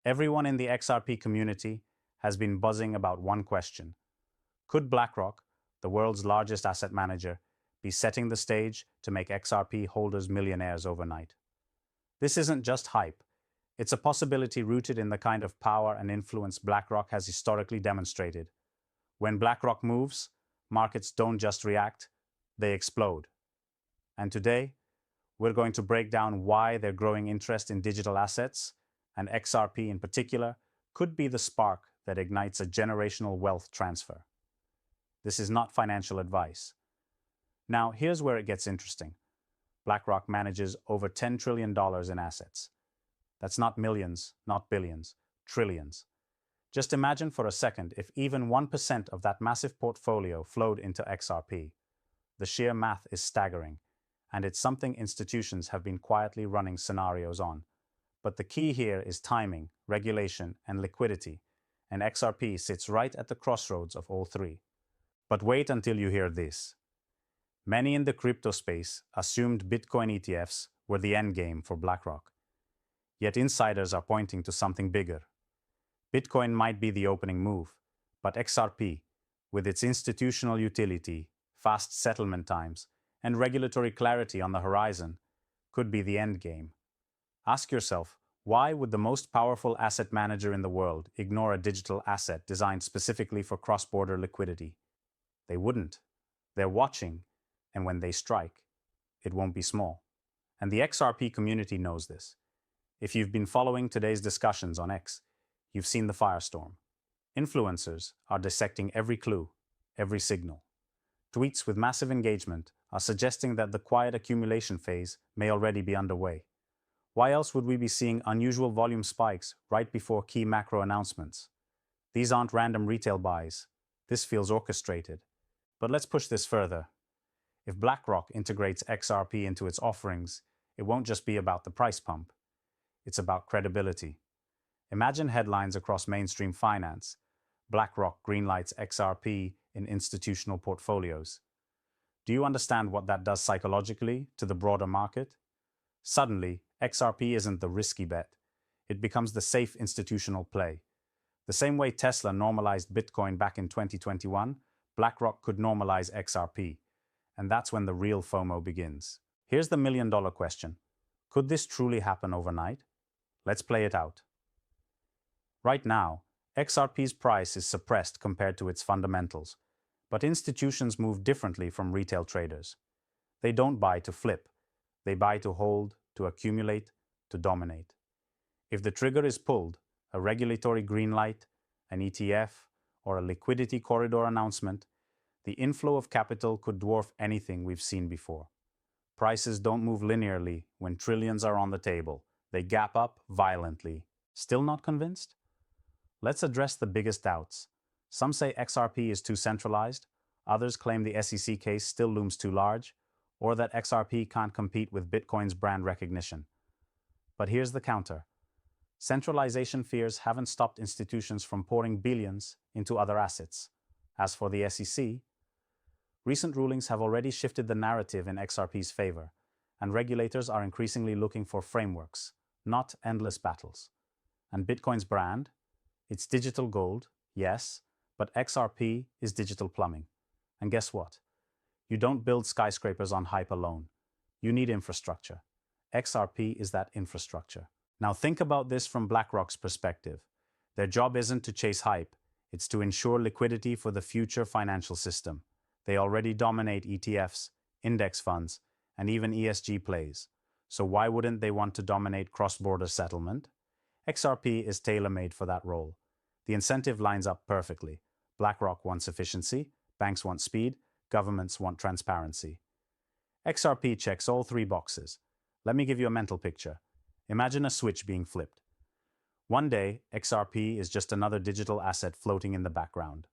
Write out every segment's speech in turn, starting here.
Everyone in the XRP community has been buzzing about one question. Could BlackRock, the world's largest asset manager, be setting the stage to make XRP holders millionaires overnight? This isn't just hype. It's a possibility rooted in the kind of power and influence BlackRock has historically demonstrated. When BlackRock moves, markets don't just react, they explode. And today, we're going to break down why their growing interest in digital assets, and XRP in particular, could be the spark that ignites a generational wealth transfer. This is not financial advice. Now, here's where it gets interesting. BlackRock manages over $10 trillion in assets. That's not millions, not billions, trillions. Just imagine for a second if even 1% of that massive portfolio flowed into XRP. The sheer math is staggering, and it's something institutions have been quietly running scenarios on. But the key here is timing, regulation, and liquidity, and XRP sits right at the crossroads of all three. But wait until you hear this. Many in the crypto space assumed Bitcoin ETFs were the endgame for BlackRock. Yet insiders are pointing to something bigger. Bitcoin might be the opening move, but XRP, with its institutional utility, fast settlement times, and regulatory clarity on the horizon, could be the endgame. Ask yourself, why would the most powerful asset manager in the world ignore a digital asset designed specifically for cross-border liquidity? They wouldn't. They're watching, and when they strike, it won't be small. And the XRP community knows this. If you've been following today's discussions on X, you've seen the firestorm. Influencers are dissecting every clue, every signal. Tweets with massive engagement are suggesting that the quiet accumulation phase may already be underway. Why else would we be seeing unusual volume spikes right before key macro announcements? These aren't random retail buys. This feels orchestrated. But let's push this further. If BlackRock integrates XRP into its offerings, it won't just be about the price pump. It's about credibility. Imagine headlines across mainstream finance. BlackRock greenlights XRP in institutional portfolios. Do you understand what that does psychologically to the broader market? Suddenly, XRP isn't the risky bet. It becomes the safe institutional play. The same way Tesla normalized Bitcoin back in 2021, BlackRock could normalize XRP. And that's when the real FOMO begins. Here's the million-dollar question. Could this truly happen overnight? Let's play it out. Right now, XRP's price is suppressed compared to its fundamentals, but institutions move differently from retail traders. They don't buy to flip. They buy to hold, to accumulate, to dominate. If the trigger is pulled, a regulatory green light, an ETF, or a liquidity corridor announcement, the inflow of capital could dwarf anything we've seen before. Prices don't move linearly when trillions are on the table. They gap up violently. Still not convinced? Let's address the biggest doubts. Some say XRP is too centralized. Others claim the SEC case still looms too large, or that XRP can't compete with Bitcoin's brand recognition. But here's the counter. Centralization fears haven't stopped institutions from pouring billions into other assets. As for the SEC, recent rulings have already shifted the narrative in XRP's favor, and regulators are increasingly looking for frameworks, not endless battles. And Bitcoin's brand? It's digital gold, yes, but XRP is digital plumbing. And guess what? You don't build skyscrapers on hype alone. You need infrastructure. XRP is that infrastructure. Now think about this from BlackRock's perspective. Their job isn't to chase hype, it's to ensure liquidity for the future financial system. They already dominate ETFs, index funds, and even ESG plays. So why wouldn't they want to dominate cross-border settlement? XRP is tailor-made for that role. The incentive lines up perfectly. BlackRock wants efficiency, banks want speed, governments want transparency. XRP checks all three boxes. Let me give you a mental picture. Imagine a switch being flipped. One day, XRP is just another digital asset floating in the background.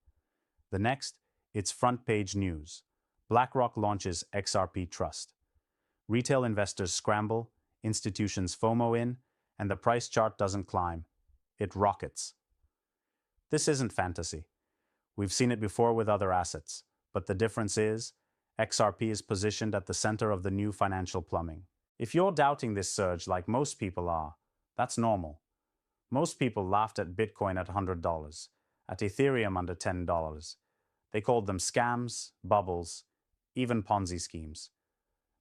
The next, it's front-page news. BlackRock launches XRP Trust. Retail investors scramble, institutions FOMO in, and the price chart doesn't climb. It rockets. This isn't fantasy. We've seen it before with other assets, but the difference is, XRP is positioned at the center of the new financial plumbing. If you're doubting this surge like most people are, that's normal. Most people laughed at Bitcoin at $100, at Ethereum under $10. They called them scams, bubbles, even Ponzi schemes.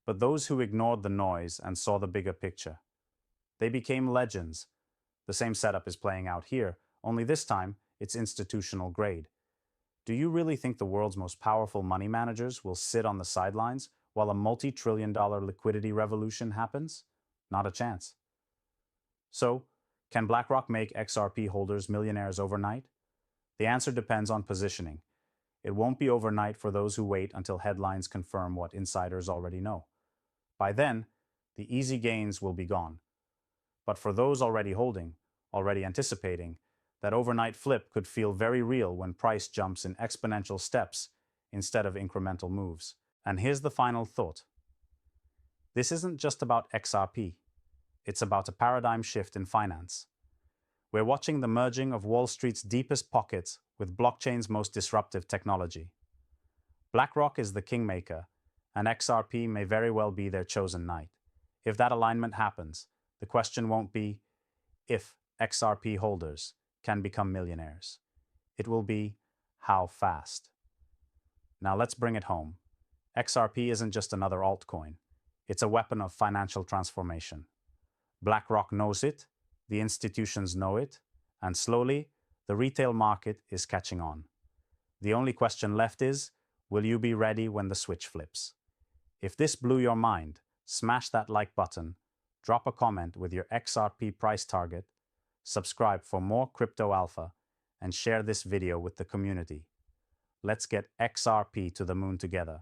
But those who ignored the noise and saw the bigger picture, they became legends. The same setup is playing out here, only this time it's institutional grade. Do you really think the world's most powerful money managers will sit on the sidelines while a multi-trillion-dollar liquidity revolution happens? Not a chance. So, can BlackRock make XRP holders millionaires overnight? The answer depends on positioning. It won't be overnight for those who wait until headlines confirm what insiders already know. By then, the easy gains will be gone. But for those already holding, already anticipating, that overnight flip could feel very real when price jumps in exponential steps instead of incremental moves. And here's the final thought. This isn't just about XRP. It's about a paradigm shift in finance. We're watching the merging of Wall Street's deepest pockets with blockchain's most disruptive technology. BlackRock is the kingmaker, and XRP may very well be their chosen knight. If that alignment happens, the question won't be if XRP holders can become millionaires. It will be how fast. Now let's bring it home. XRP isn't just another altcoin. It's a weapon of financial transformation. BlackRock knows it, the institutions know it, and slowly, the retail market is catching on. The only question left is, will you be ready when the switch flips? If this blew your mind, smash that like button, drop a comment with your XRP price target, subscribe for more crypto alpha, and share this video with the community. Let's get XRP to the moon together.